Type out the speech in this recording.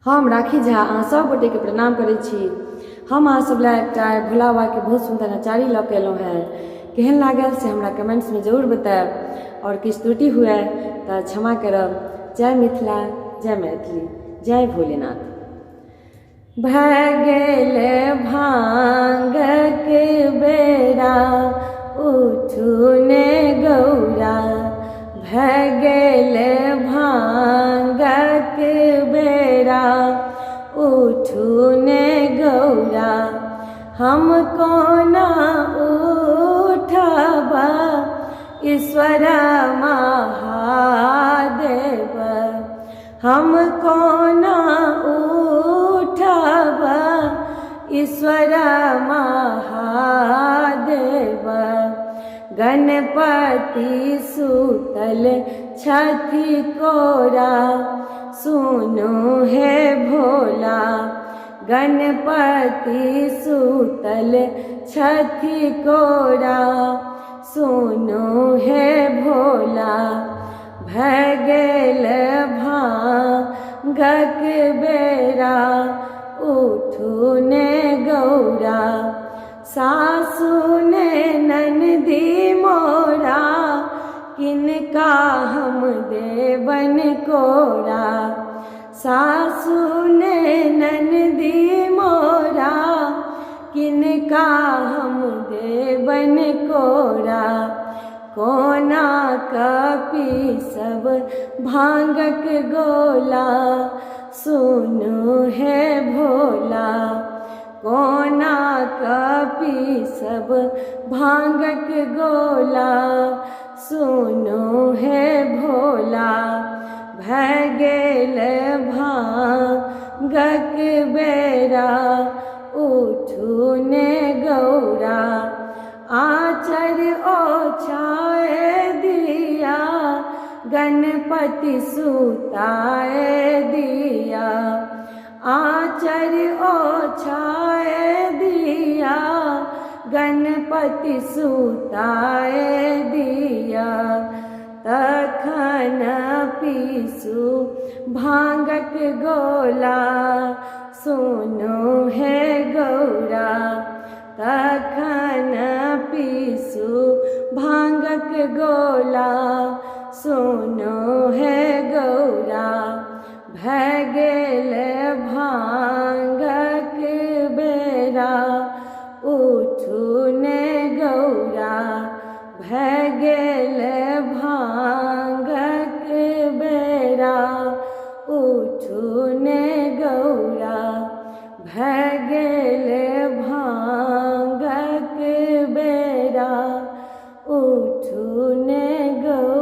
हम राखी झा अहाँ सब गोटे के प्रणाम करै छी। हम अहाँ सब ला एकटा भोला बाबा के बहुत सुंदर नचारी लऽ के एलहुँ हैं। केहन लागल से हमरा कमेंट्स में जरूर बताएब और किछु त्रुटि हुए तो क्षमा करब। जय मिथिला, जय मैथिली, जय भोलेनाथ। भऽ गेल भांग के बेरा उठू ने गौरा, भऽ गेल भांग के बेरा उठू ने गौरा। हम कोना उठब ईश्वर महादेव, हम कोना उठब ईश्वर महादेव। गणपति सुतल छथि कोरा, सुनो हे भोला। गणपति सुतल छथि कोरा, सुनो हे भोला। भऽ गेल भांगक बेरा उठू ने गौरा। सासु ने ननदी मोरा, किनका हम देवन कोरा। सासु ने ननदी मोरा, किनका हम देवन कोरा। कोना कपी सब भांगक गोला, सुनो हे भोला। कोना कपी सब भांगक गोला, सुनो हे भोला। भऽ गेल भांगक बेरा उठू ने गौरा। आचर ओछाए दिया, गणपति सुताए दिया। आचर ओछाए दिया, गणपति सुताए दिया। तखन पीसू भांगक गोला, सुनो हे गौरा। तखन पीसू भांगक गोला, सुनो हे गौरा। भऽ गेल भांगक बेरा उठू ने गौरा। भऽ गेल भांगक बेरा उठू ने गौरा। भऽ गेल भांगक बेरा उठू ने गौरा।